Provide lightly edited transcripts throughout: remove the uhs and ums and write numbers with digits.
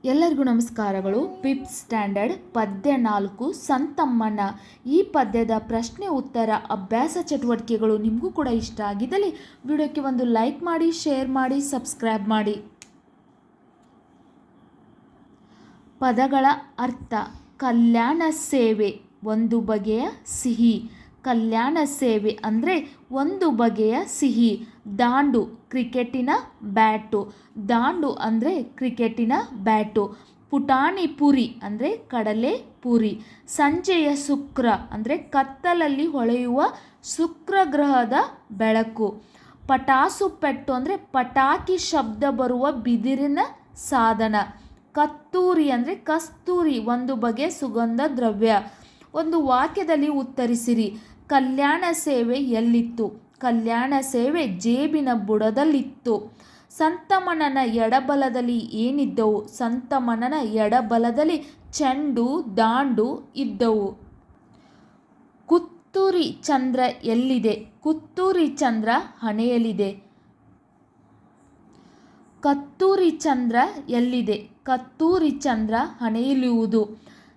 ಎಲ್ಲರಿಗೂ ನಮಸ್ಕಾರಗಳು. Fifth standard ಪದ್ಯ 4 ಸಂತಮ್ಮನ. ಈ ಪದ್ಯದ ಪ್ರಶ್ನೆ ಉತ್ತರ ಅಭ್ಯಾಸ ಚಟುವಟಿಕೆಗಳು ನಿಮಗೂ ಕೂಡ ಇಷ್ಟ ಆಗಿದ್ದಲ್ಲಿ ವಿಡಿಯೋಕ್ಕೆ ಒಂದು ಲೈಕ್ ಮಾಡಿ, ಶೇರ್ ಮಾಡಿ, ಸಬ್ಸ್ಕ್ರೈಬ್ ಮಾಡಿ. ಪದಗಳ ಅರ್ಥ: ಕಲ್ಯಾಣ ಸೇವೆ ಒಂದು ಬಗೆಯ ಸಿಹಿ. ಕಲ್ಯಾಣ ಸೇವೆ ಅಂದರೆ ಒಂದು ಬಗೆಯ ಸಿಹಿ. ದಾಂಡು ಕ್ರಿಕೆಟಿನ ಬ್ಯಾಟು. ದಾಂಡು ಅಂದರೆ ಕ್ರಿಕೆಟಿನ ಬ್ಯಾಟು. ಪುಟಾಣಿ ಪುರಿ ಅಂದರೆ ಕಡಲೆ ಪುರಿ. ಸಂಜೆಯ ಶುಕ್ರ ಅಂದರೆ ಕತ್ತಲಲ್ಲಿ ಹೊಳೆಯುವ ಶುಕ್ರ ಗ್ರಹದ ಬೆಳಕು. ಪಟಾಸು ಪೆಟ್ಟು ಅಂದರೆ ಪಟಾಕಿ ಶಬ್ದ ಬರುವ ಬಿದಿರಿನ ಸಾಧನ. ಕತ್ತೂರಿ ಅಂದರೆ ಕಸ್ತೂರಿ ಒಂದು ಬಗೆಯ ಸುಗಂಧ ದ್ರವ್ಯ. ಒಂದು ವಾಕ್ಯದಲ್ಲಿ ಉತ್ತರಿಸಿರಿ. ಕಲ್ಯಾಣ ಸೇವೆ ಎಲ್ಲಿತ್ತು? ಕಲ್ಯಾಣ ಸೇವೆ ಜೇಬಿನ ಬುಡದಲ್ಲಿತ್ತು. ಸಂತಮ್ಮನನ ಎಡಬಲದಲ್ಲಿ ಏನಿದ್ದವು? ಸಂತಮ್ಮನನ ಎಡಬಲದಲ್ಲಿ ಚೆಂಡು, ದಾಂಡು ಇದ್ದವು. ಕುತ್ತೂರಿ ಚಂದ್ರ ಎಲ್ಲಿದೆ? ಕುತ್ತೂರಿ ಚಂದ್ರ ಹಣೆಯಲ್ಲಿದೆ. ಕತ್ತೂರಿ ಚಂದ್ರ ಎಲ್ಲಿದೆ? ಕತ್ತೂರಿ ಚಂದ್ರ ಹಣೆಯಲ್ಲಿರುವುದು.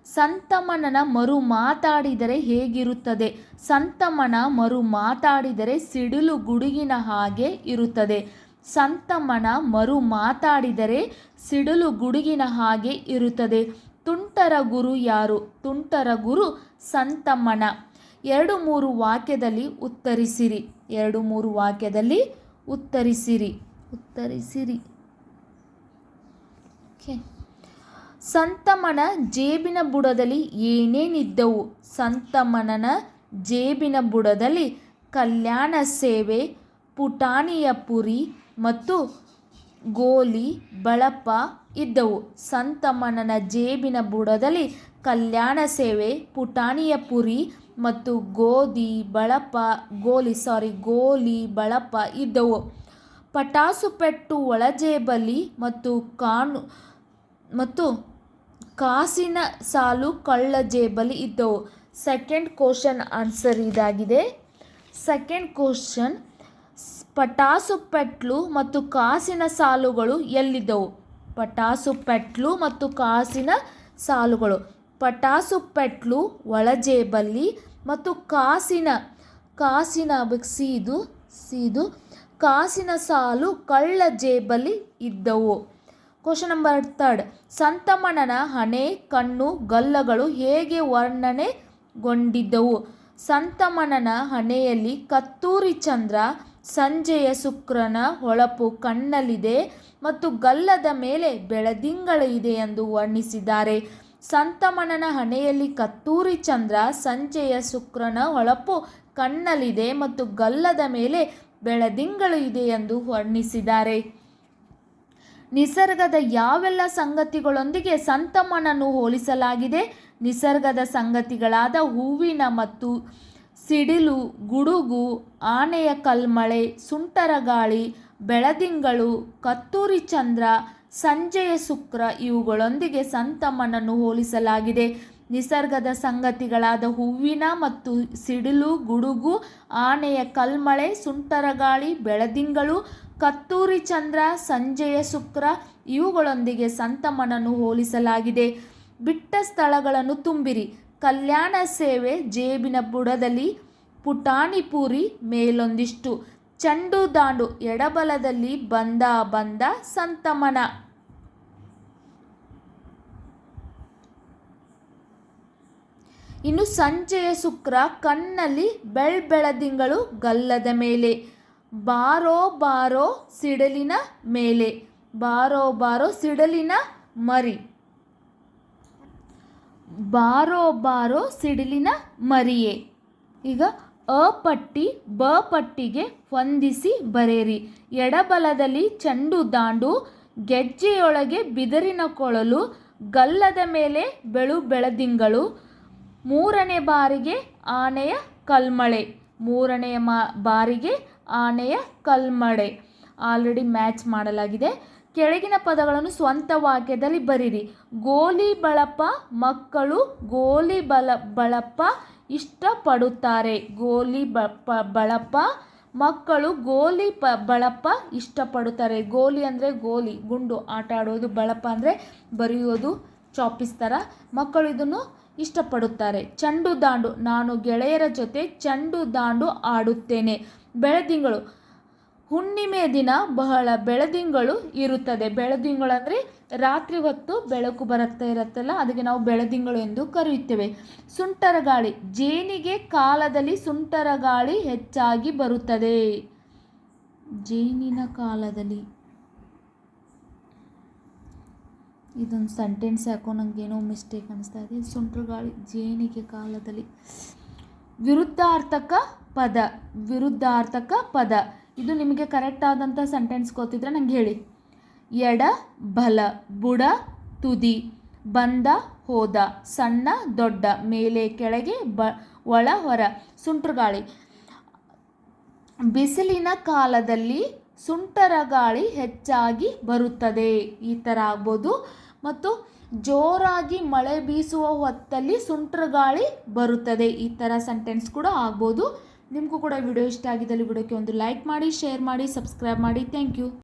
ಸಂತಮ್ಮನ ಮರು ಮಾತಾಡಿದರೆ ಹೇಗಿರುತ್ತದೆ? ಸಂತಮ್ಮನ ಮರು ಮಾತಾಡಿದರೆ ಸಿಡಿಲು ಗುಡುಗಿನ ಹಾಗೆ ಇರುತ್ತದೆ. ಸಂತಮ್ಮನ ಮರು ಮಾತಾಡಿದರೆ ಸಿಡಿಲು ಗುಡುಗಿನ ಹಾಗೆ ಇರುತ್ತದೆ. ತುಂಟರ ಗುರು ಯಾರು? ತುಂಟರ ಗುರು ಸಂತಮ್ಮನ. 2-3 ವಾಕ್ಯದಲ್ಲಿ ಉತ್ತರಿಸಿರಿ. 2-3 ವಾಕ್ಯದಲ್ಲಿ ಉತ್ತರಿಸಿರಿ. ಸಂತಮ್ಮನ ಜೇಬಿನ ಬುಡದಲ್ಲಿ ಏನೇನಿದ್ದವು? ಸಂತಮ್ಮನ ಜೇಬಿನ ಬುಡದಲ್ಲಿ ಕಲ್ಯಾಣ ಸೇವೆ, ಪುಟಾಣಿಯ ಪುರಿ ಮತ್ತು ಗೋಲಿ ಬಳಪ ಇದ್ದವು. ಸಂತಮ್ಮನ ಜೇಬಿನ ಬುಡದಲ್ಲಿ ಕಲ್ಯಾಣ ಸೇವೆ, ಪುಟಾಣಿಯ ಪುರಿ ಮತ್ತು ಗೋಲಿ ಬಳಪ ಇದ್ದವು. ಪಟಾಸು ಪೆಟ್ಟು ಒಳಜೇಬಲ್ಲಿ ಮತ್ತು ಕಾಸಿನ ಸಾಲು ಕಳ್ಳ ಜೇಬಲ್ಲಿ ಇದ್ದವು. ಸೆಕೆಂಡ್ ಕ್ವಶನ್ ಆನ್ಸರ್ ಇದಾಗಿದೆ. ಸೆಕೆಂಡ್ ಕ್ವಶನ್: ಪಟಾಸು ಪೆಟ್ಲು ಮತ್ತು ಕಾಸಿನ ಸಾಲುಗಳು ಎಲ್ಲಿದ್ದವು? ಪಟಾಸು ಪೆಟ್ಲು ಮತ್ತು ಕಾಸಿನ ಸಾಲುಗಳು. ಪಟಾಸು ಪೆಟ್ಲು ಒಳಜೇಬಲ್ಲಿ ಮತ್ತು ಕಾಸಿನ ಸಾಲು ಕಳ್ಳ ಜೇಬಲ್ಲಿ ಇದ್ದವು. ಕ್ವಶನ್ ನಂಬರ್ 3: ಸಂತಮ್ಮನ ಹಣೆ, ಕಣ್ಣು, ಗಲ್ಲಗಳು ಹೇಗೆ ವರ್ಣನೆಗೊಂಡಿದ್ದವು? ಸಂತಮ್ಮನ ಹಣೆಯಲ್ಲಿ ಕತ್ತೂರಿ ಚಂದ್ರ, ಸಂಜೆಯ ಶುಕ್ರನ ಹೊಳಪು ಕಣ್ಣಲ್ಲಿದೆ ಮತ್ತು ಗಲ್ಲದ ಮೇಲೆ ಬೆಳದಿಂಗಳು ಇದೆ ಎಂದು ವರ್ಣಿಸಿದ್ದಾರೆ. ಸಂತಮ್ಮನ ಹಣೆಯಲ್ಲಿ ಕತ್ತೂರಿ ಚಂದ್ರ, ಸಂಜೆಯ ಶುಕ್ರನ ಹೊಳಪು ಕಣ್ಣಲ್ಲಿದೆ ಮತ್ತು ಗಲ್ಲದ ಮೇಲೆ ಬೆಳದಿಂಗಳು ಇದೆ ಎಂದು ವರ್ಣಿಸಿದ್ದಾರೆ. ನಿಸರ್ಗದ ಯಾವೆಲ್ಲ ಸಂಗತಿಗಳೊಂದಿಗೆ ಸಂತಮ್ಮನನ್ನು ಹೋಲಿಸಲಾಗಿದೆ? ನಿಸರ್ಗದ ಸಂಗತಿಗಳಾದ ಹೂವಿನ ಮತ್ತು ಸಿಡಿಲು, ಗುಡುಗು, ಆನೆಯ ಕಲ್ಮಳೆ, ಸುಂಟರ ಗಾಳಿ, ಬೆಳದಿಂಗಳು, ಕತ್ತೂರಿ ಚಂದ್ರ, ಸಂಜೆಯ ಶುಕ್ರ ಇವುಗಳೊಂದಿಗೆ ಸಂತಮ್ಮನನ್ನು ಹೋಲಿಸಲಾಗಿದೆ. ನಿಸರ್ಗದ ಸಂಗತಿಗಳಾದ ಹೂವಿನ ಮತ್ತು ಸಿಡಿಲು, ಗುಡುಗು, ಆನೆಯ ಕಲ್ಮಳೆ, ಸುಂಟರ ಗಾಳಿ, ಬೆಳದಿಂಗಳು, ಕತ್ತೂರಿ ಚಂದ್ರ, ಸಂಜೆಯ ಶುಕ್ರ ಇವುಗಳೊಂದಿಗೆ ಸಂತಮ್ಮನನ್ನು ಹೋಲಿಸಲಾಗಿದೆ. ಬಿಟ್ಟ ಸ್ಥಳಗಳನ್ನು ತುಂಬಿರಿ. ಕಲ್ಯಾಣ ಸೇವೆ ಜೇಬಿನ ಬುಡದಲ್ಲಿ, ಪುಟಾಣಿ ಪೂರಿ ಮೇಲೊಂದಿಷ್ಟು, ಚೆಂಡು ದಾಂಡು ಎಡಬಲದಲ್ಲಿ ಬಂದ ಸಂತಮ್ಮನ. ಇನ್ನು ಸಂಜೆಯ ಶುಕ್ರ ಕಣ್ಣಲ್ಲಿ ಬೆಳದಿಂಗಳು ಗಲ್ಲದ ಮೇಲೆ. ಬಾರೋ ಬಾರೋ ಸಿಡಿಲಿನ ಮೇಲೆ. ಬಾರೋ ಬಾರೋ ಸಿಡಿಲಿನ ಮರಿ. ಬಾರೋ ಬಾರೋ ಸಿಡಿಲಿನ ಮರಿಯೇ. ಈಗ ಅ ಪಟ್ಟಿ ಬ ಪಟ್ಟಿಗೆ ಹೊಂದಿಸಿ ಬರೆಯಿರಿ. ಎಡಬಲದಲ್ಲಿ ಚೆಂಡು ದಾಂಡು, ಗೆಜ್ಜೆಯೊಳಗೆ ಬಿದಿರಿನ ಕೊಳಲು, ಗಲ್ಲದ ಮೇಲೆ ಬೆಳದಿಂಗಳು, 3ನೇ ಬಾರಿಗೆ ಆನೆಯ ಕಲ್ಮಳೆ. 3ನೇ ಬಾರಿಗೆ ಆನೆಯ ಕಲ್ಮಳೆ ಆಲ್ರೆಡಿ ಮ್ಯಾಚ್ ಮಾಡಲಾಗಿದೆ. ಕೆಳಗಿನ ಪದಗಳನ್ನು ಸ್ವಂತ ವಾಕ್ಯದಲ್ಲಿ ಬರೀರಿ. ಗೋಲಿ ಬಳಪ ಮಕ್ಕಳು ಗೋಲಿ ಬಳಪ ಇಷ್ಟಪಡುತ್ತಾರೆ. ಗೋಲಿ ಬಳಪ ಮಕ್ಕಳು ಗೋಲಿ ಬಳಪ ಇಷ್ಟಪಡುತ್ತಾರೆ. ಗೋಲಿ ಅಂದರೆ ಗೋಲಿ ಗುಂಡು ಆಟ ಆಡೋದು, ಬಳಪ ಅಂದರೆ ಬರೆಯೋದು, ಚಾಪಿಸ್ ಥರ. ಮಕ್ಕಳು ಇದನ್ನು ಇಷ್ಟಪಡುತ್ತಾರೆ. ಚೆಂಡು ದಾಂಡು, ನಾನು ಗೆಳೆಯರ ಜೊತೆ ಚೆಂಡು ದಾಂಡು ಆಡುತ್ತೇನೆ. ಬೆಳದಿಂಗಳು, ಹುಣ್ಣಿಮೆ ದಿನ ಬಹಳ ಬೆಳದಿಂಗಳು ಇರುತ್ತದೆ. ಬೆಳದಿಂಗಳು ಅಂದರೆ ರಾತ್ರಿ ಹೊತ್ತು ಬೆಳಕು ಬರುತ್ತಾ ಇರುತ್ತಲ್ಲ, ಅದಕ್ಕೆ ನಾವು ಬೆಳದಿಂಗಳು ಎಂದು ಕರೆಯುತ್ತೇವೆ. ಸುಂಟರ ಗಾಳಿ, ಜೇನಿಗೆ ಕಾಲದಲ್ಲಿ ಸುಂಟರ ಗಾಳಿ ಹೆಚ್ಚಾಗಿ ಬರುತ್ತದೆ. ಜೇನಿನ ಕಾಲದಲ್ಲಿ, ಇದೊಂದು ಸೆಂಟೆನ್ಸ್ ಯಾಕೋ ನನಗೇನೋ ಮಿಸ್ಟೇಕ್ ಅನಿಸ್ತಾ ಇದೆ. ಸುಂಟರ ಗಾಳಿ ಜೇನಿಗೆ ಕಾಲದಲ್ಲಿ. ವಿರುದ್ಧಾರ್ಥಕ ಪದ, ವಿರುದ್ಧಾರ್ಥಕ ಪದ, ಇದು ನಿಮಗೆ ಕರೆಕ್ಟ್ ಆದಂಥ ಸೆಂಟೆನ್ಸ್ ಗೊತ್ತಿದ್ರೆ ನಂಗೆ ಹೇಳಿ. ಎಡ ಬಲ, ಬುಡ ತುದಿ, ಬಂದ ಹೋದ, ಸಣ್ಣ ದೊಡ್ಡ, ಮೇಲೆ ಕೆಳಗೆ, ಒಳ ಹೊರ. ಸುಂಟರ ಗಾಳಿ, ಬಿಸಿಲಿನ ಕಾಲದಲ್ಲಿ ಸುಂಟರ ಗಾಳಿ ಹೆಚ್ಚಾಗಿ ಬರುತ್ತದೆ, ಈ ಥರ ಆಗ್ಬೋದು. ಮತ್ತು ಜೋರಾಗಿ ಮಳೆ ಬೀಸುವ ಹೊತ್ತಲ್ಲಿ ಸುಂಟರ ಗಾಳಿ ಬರುತ್ತದೆ, ಈ ಥರ ಸೆಂಟೆನ್ಸ್ ಕೂಡ ಆಗ್ಬೋದು. ನಿಮಗೂ ಕೂಡ ವಿಡಿಯೋ ಇಷ್ಟ ಆಗಿದ್ದಲ್ಲಿ ವಿಡಿಯೋಕ್ಕೆ ಒಂದು ಲೈಕ್ ಮಾಡಿ, ಶೇರ್ ಮಾಡಿ, ಸಬ್ಸ್ಕ್ರೈಬ್ ಮಾಡಿ. Thank you.